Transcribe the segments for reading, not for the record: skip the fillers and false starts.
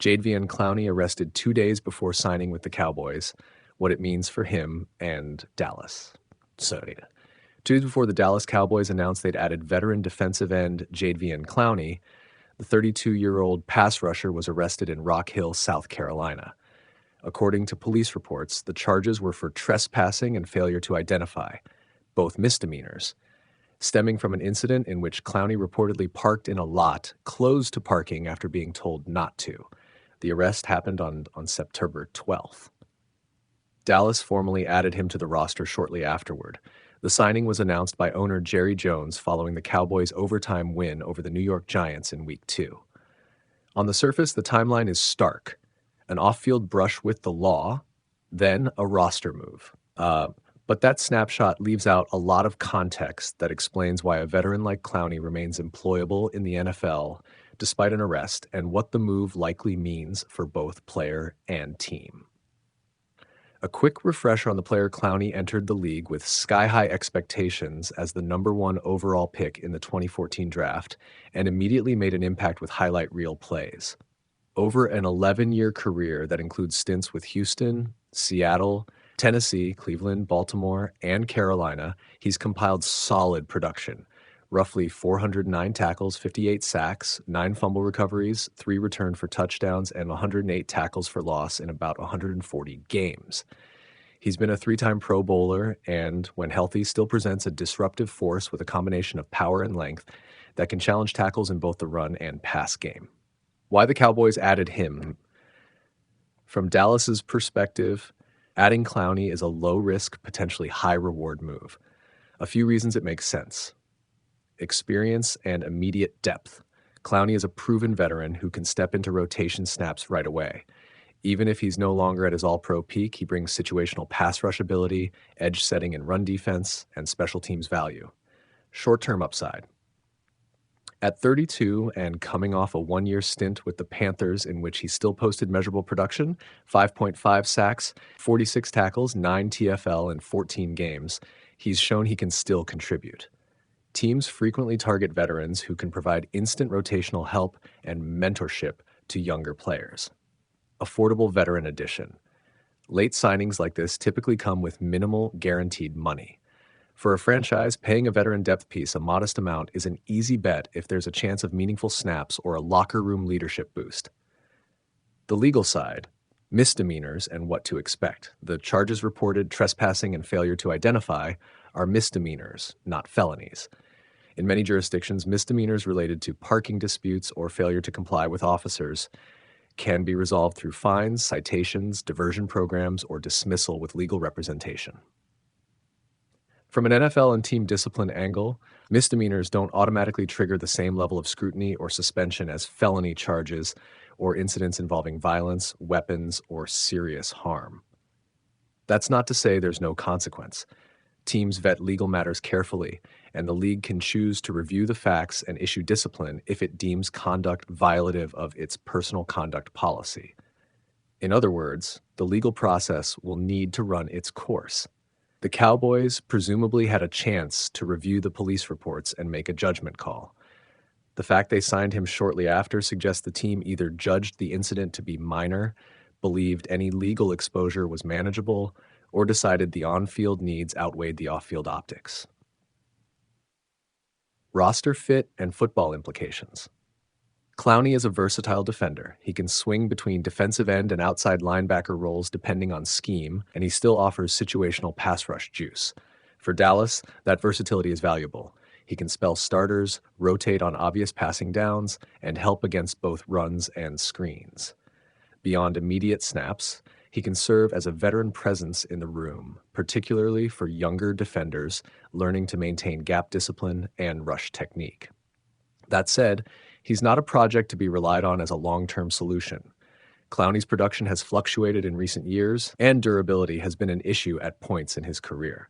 Jadeveon Clowney arrested 2 days before signing with the Cowboys, what it means for him and Dallas. So, 2 days before the Dallas Cowboys announced they'd added veteran defensive end Jadeveon Clowney, the 32-year-old pass rusher was arrested in Rock Hill, South Carolina. According to police reports, the charges were for trespassing and failure to identify, both misdemeanors, stemming from an incident in which Clowney reportedly parked in a lot closed to parking after being told not to. The arrest happened on September 12th. Dallas formally added him to the roster shortly afterward. The signing was announced by owner Jerry Jones following the Cowboys' overtime win over the New York Giants in Week 2. On the surface, the timeline is stark. An off-field brush with the law, then a roster move. But that snapshot leaves out a lot of context that explains why a veteran like Clowney remains employable in the NFL despite an arrest, and what the move likely means for both player and team. A quick refresher on the player: Clowney entered the league with sky-high expectations as the #1 overall pick in the 2014 draft and immediately made an impact with highlight reel plays. Over an 11-year career that includes stints with Houston, Seattle, Tennessee, Cleveland, Baltimore, and Carolina, he's compiled solid production. Roughly 409 tackles, 58 sacks, 9 fumble recoveries, 3 returned for touchdowns, and 108 tackles for loss in about 140 games. He's been a 3-time Pro Bowler and, when healthy, still presents a disruptive force with a combination of power and length that can challenge tackles in both the run and pass game. Why the Cowboys added him? From Dallas's perspective, adding Clowney is a low-risk, potentially high-reward move. A few reasons it makes sense. Experience and immediate depth. Clowney is a proven veteran who can step into rotation snaps right away. Even if he's no longer at his all-pro peak, he brings situational pass rush ability, edge setting and run defense, and special teams value. Short-term upside. At 32 and coming off a 1-year stint with the Panthers in which he still posted measurable production, 5.5 sacks, 46 tackles, 9 TFL in 14 games, he's shown he can still contribute. Teams frequently target veterans who can provide instant rotational help and mentorship to younger players. Affordable veteran addition. Late signings like this typically come with minimal guaranteed money. For a franchise, paying a veteran depth piece a modest amount is an easy bet if there's a chance of meaningful snaps or a locker room leadership boost. The legal side. Misdemeanors and what to expect. The charges reported, trespassing and failure to identify, are misdemeanors, not felonies. In many jurisdictions, misdemeanors related to parking disputes or failure to comply with officers can be resolved through fines, citations, diversion programs, or dismissal with legal representation. From an NFL and team discipline angle, misdemeanors don't automatically trigger the same level of scrutiny or suspension as felony charges or incidents involving violence, weapons, or serious harm. That's not to say there's no consequence. Teams vet legal matters carefully, and the league can choose to review the facts and issue discipline if it deems conduct violative of its personal conduct policy. In other words, the legal process will need to run its course. The Cowboys presumably had a chance to review the police reports and make a judgment call. The fact they signed him shortly after suggests the team either judged the incident to be minor, believed any legal exposure was manageable, or decided the on-field needs outweighed the off-field optics. Roster fit and football implications. Clowney is a versatile defender. He can swing between defensive end and outside linebacker roles depending on scheme, and he still offers situational pass rush juice. For Dallas, that versatility is valuable. He can spell starters, rotate on obvious passing downs, and help against both runs and screens. Beyond immediate snaps, he can serve as a veteran presence in the room, particularly for younger defenders learning to maintain gap discipline and rush technique. That said, he's not a project to be relied on as a long-term solution. Clowney's production has fluctuated in recent years, and durability has been an issue at points in his career.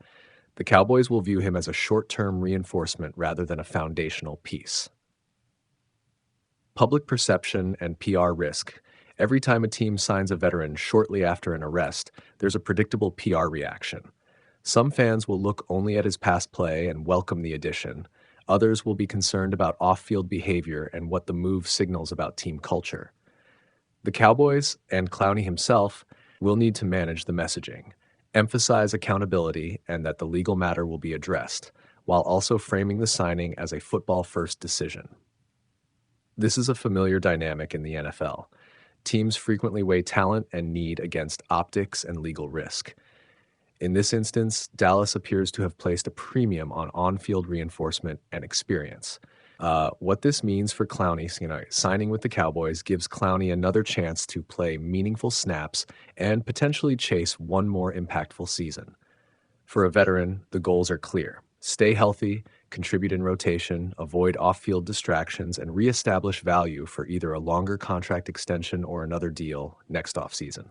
The Cowboys will view him as a short-term reinforcement rather than a foundational piece. Public perception and PR risk. Every time a team signs a veteran shortly after an arrest, there's a predictable PR reaction. Some fans will look only at his past play and welcome the addition. Others will be concerned about off-field behavior and what the move signals about team culture. The Cowboys and Clowney himself will need to manage the messaging, emphasize accountability, and that the legal matter will be addressed, while also framing the signing as a football-first decision. This is a familiar dynamic in the NFL. Teams frequently weigh talent and need against optics and legal risk. In this instance, Dallas appears to have placed a premium on on-field reinforcement and experience. What this means for Clowney, signing with the Cowboys gives Clowney another chance to play meaningful snaps and potentially chase one more impactful season. For a veteran, the goals are clear. Stay healthy, contribute in rotation, avoid off-field distractions, and reestablish value for either a longer contract extension or another deal next offseason.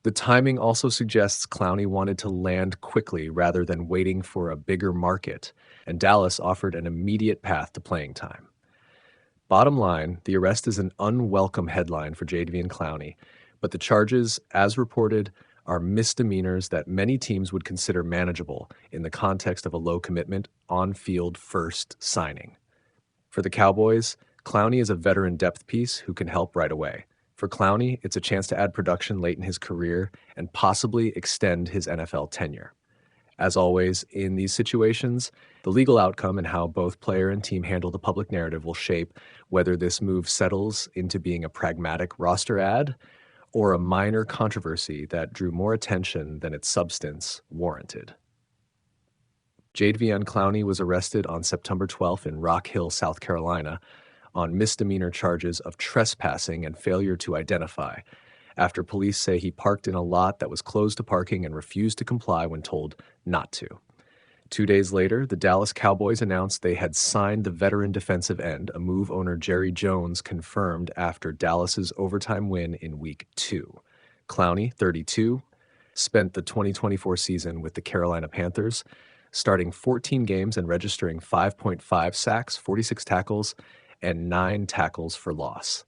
The timing also suggests Clowney wanted to land quickly rather than waiting for a bigger market, and Dallas offered an immediate path to playing time. Bottom line, the arrest is an unwelcome headline for Jadeveon Clowney, but the charges, as reported, are misdemeanors that many teams would consider manageable in the context of a low-commitment, on-field first signing. For the Cowboys, Clowney is a veteran depth piece who can help right away. For Clowney, it's a chance to add production late in his career and possibly extend his NFL tenure. As always, in these situations, the legal outcome and how both player and team handle the public narrative will shape whether this move settles into being a pragmatic roster ad or a minor controversy that drew more attention than its substance warranted. Jadeveon Clowney was arrested on September 12th in Rock Hill, South Carolina, on misdemeanor charges of trespassing and failure to identify, after police say he parked in a lot that was closed to parking and refused to comply when told not to. 2 days later, the Dallas Cowboys announced they had signed the veteran defensive end, a move owner Jerry Jones confirmed after Dallas's overtime win in Week 2. Clowney, 32, spent the 2024 season with the Carolina Panthers, starting 14 games and registering 5.5 sacks, 46 tackles, and 9 tackles for loss.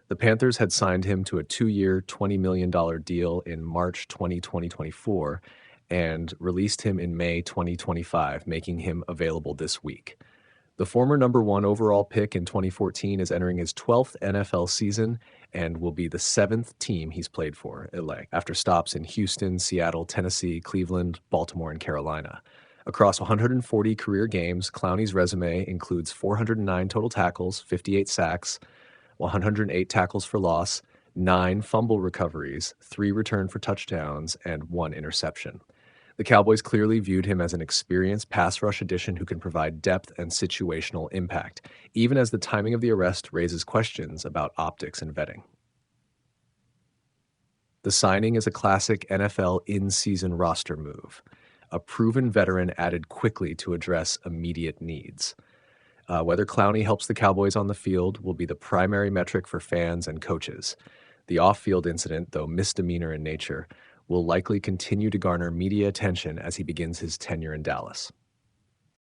The Panthers had signed him to a 2-year, $20 million deal in March 2024 and released him in May 2025, making him available this week. The former number 1 overall pick in 2014 is entering his 12th NFL season and will be the 7th team he's played for, after stops in Houston, Seattle, Tennessee, Cleveland, Baltimore, and Carolina. Across 140 career games, Clowney's resume includes 409 total tackles, 58 sacks, 108 tackles for loss, 9 fumble recoveries, 3 return for touchdowns, and 1 interception. The Cowboys clearly viewed him as an experienced pass rush addition who can provide depth and situational impact, even as the timing of the arrest raises questions about optics and vetting. The signing is a classic NFL in-season roster move, a proven veteran added quickly to address immediate needs. Whether Clowney helps the Cowboys on the field will be the primary metric for fans and coaches. The off-field incident, though misdemeanor in nature, will likely continue to garner media attention as he begins his tenure in Dallas.